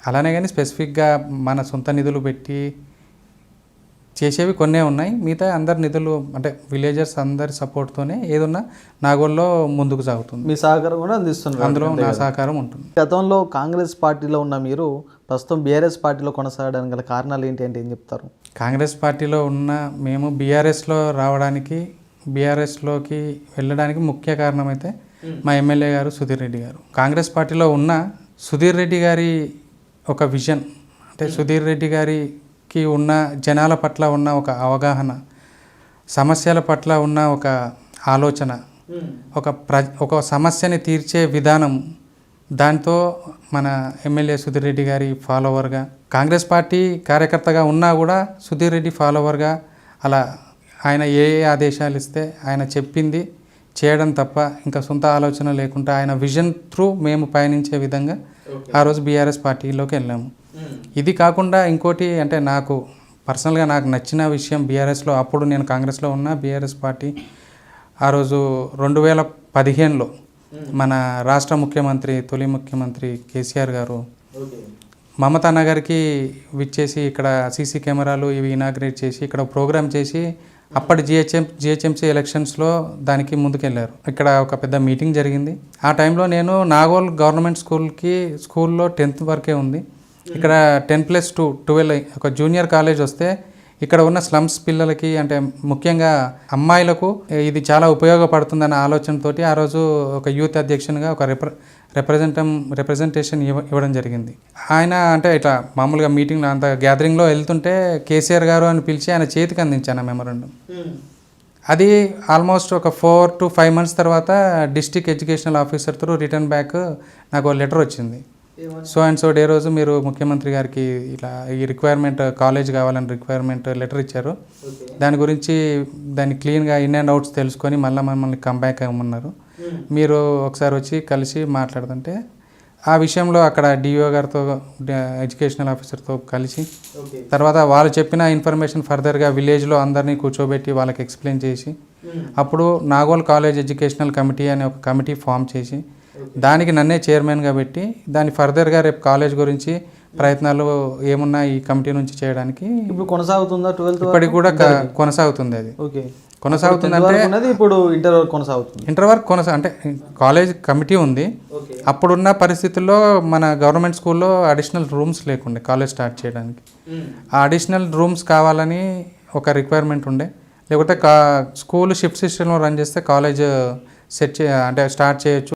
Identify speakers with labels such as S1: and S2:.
S1: అలానే కానీ స్పెసిఫిక్గా మన సొంత నిధులు పెట్టి చేసేవి కొన్నే ఉన్నాయి. మిగతా అందరి నిధులు అంటే విలేజర్స్ అందరి సపోర్ట్తోనే ఏదన్నా నాగోల్లో ముందుకు సాగుతుంది.
S2: మీ సహకారం కూడా అందిస్తున్నారు,
S1: అందులో నా సహకారం ఉంటుంది.
S2: గతంలో కాంగ్రెస్ పార్టీలో ఉన్న మీరు ప్రస్తుతం బీఆర్ఎస్ పార్టీలో కొనసాగడానికి గల కారణాలు ఏంటి అంటే ఏం చెప్తారు?
S1: కాంగ్రెస్ పార్టీలో ఉన్న మేము బీఆర్ఎస్లో రావడానికి, బీఆర్ఎస్లోకి వెళ్ళడానికి ముఖ్య కారణం అయితే మా ఎమ్మెల్యే గారు సుధీర్ రెడ్డి గారు. కాంగ్రెస్ పార్టీలో ఉన్న సుధీర్ రెడ్డి గారి ఒక విజన్, అంటే సుధీర్ రెడ్డి గారికి ఉన్న జనాల పట్ల ఉన్న ఒక అవగాహన, సమస్యల పట్ల ఉన్న ఒక ఆలోచన, ఒక సమస్యని తీర్చే విధానం, దాంతో మన ఎమ్మెల్యే సుధీర్ రెడ్డి గారి ఫాలోవర్గా, కాంగ్రెస్ పార్టీ కార్యకర్తగా ఉన్నా కూడా సుధీర్ రెడ్డి ఫాలోవర్గా అలా ఆయన ఏ ఆదేశాలు ఇస్తే ఆయన చెప్పింది చేయడం తప్ప ఇంకా సొంత ఆలోచన లేకుండా ఆయన విజన్ త్రూ మేము పయనించే విధంగా ఆ రోజు బీఆర్ఎస్ పార్టీలోకి వెళ్ళాము. ఇది కాకుండా ఇంకోటి అంటే నాకు పర్సనల్గా నాకు నచ్చిన విషయం బీఆర్ఎస్లో, అప్పుడు నేను కాంగ్రెస్లో ఉన్న బీఆర్ఎస్ పార్టీ ఆ రోజు 2015లో మన రాష్ట్ర ముఖ్యమంత్రి, తొలి ముఖ్యమంత్రి కేసీఆర్ గారు మమతా నగర్కి విచ్చేసి ఇక్కడ సీసీ కెమెరాలు ఇవి ఇనాగ్రేట్ చేసి ఇక్కడ ప్రోగ్రామ్ చేసి అప్పటి జిహెచ్ఎంసీ ఎలక్షన్స్లో దానికి ముందుకెళ్ళారు. ఇక్కడ ఒక పెద్ద మీటింగ్ జరిగింది. ఆ టైంలో నేను నాగోల్ గవర్నమెంట్ స్కూల్లో 10th వరకే ఉంది. ఇక్కడ 10+2 12 ఒక జూనియర్ కాలేజ్ వస్తే ఇక్కడ ఉన్న స్లమ్స్ పిల్లలకి అంటే ముఖ్యంగా అమ్మాయిలకు ఇది చాలా ఉపయోగపడుతుందన్న ఆలోచనతో ఆ రోజు ఒక యూత్ అధ్యక్షునిగా ఒక రిప్రజెంటేషన్ ఇవ్వడం జరిగింది. ఆయన అంటే ఇట్లా మామూలుగా మీటింగ్లో అంత గ్యాదరింగ్లో వెళ్తుంటే కేసీఆర్ గారు అని పిలిచి ఆయన చేతికి అందించాను ఆ మెమరాండం. అది ఆల్మోస్ట్ ఒక 4 to 5 months తర్వాత district educational officer through return back నాకు లెటర్ వచ్చింది. సో అండ్ సో డే రోజు మీరు ముఖ్యమంత్రి గారికి ఇలా ఈ రిక్వైర్మెంట్ కాలేజ్ కావాలని రిక్వైర్మెంట్ లెటర్ ఇచ్చారు, దాని గురించి దాన్ని క్లీన్గా ఇన్ అండ్ అవుట్స్ తెలుసుకొని మమ్మల్ని కంబ్యాక్ అవ్వమన్నారు. మీరు ఒకసారి వచ్చి కలిసి మాట్లాడుతుంటే ఆ విషయంలో అక్కడ డిఓ గారితో ఎడ్యుకేషనల్ ఆఫీసర్తో కలిసి తర్వాత వాళ్ళు చెప్పిన ఇన్ఫర్మేషన్ ఫర్దర్గా విలేజ్లో అందరినీ కూర్చోబెట్టి వాళ్ళకి ఎక్స్ప్లెయిన్ చేసి అప్పుడు నాగోల్ కాలేజ్ ఎడ్యుకేషనల్ కమిటీ అనే ఒక కమిటీ ఫామ్ చేసి దానికి నన్నే చైర్మన్గా పెట్టి దాన్ని ఫర్దర్గా రేపు కాలేజ్ గురించి ప్రయత్నాలు ఏమున్నా ఈ కమిటీ నుంచి చేయడానికి
S2: ఇప్పుడు కొనసాగుతుందా? 12th
S1: ఇప్పటికి కూడా కొనసాగుతుంది. అది కొనసాగుతుంది అంటే
S2: ఇప్పుడు ఇంటర్ వరకు కొనసాగుతుంది.
S1: ఇంటర్ వరకు అంటే కాలేజ్ కమిటీ ఉంది. అప్పుడున్న పరిస్థితుల్లో మన గవర్నమెంట్ స్కూల్లో అడిషనల్ రూమ్స్ లేకుండే కాలేజ్ స్టార్ట్ చేయడానికి. ఆ అడిషనల్ రూమ్స్ కావాలని ఒక రిక్వైర్మెంట్ ఉండే, లేకపోతే స్కూల్ షిఫ్ట్ సిస్టంలో రన్ చేస్తే కాలేజ్ అంటే స్టార్ట్ చేయొచ్చు.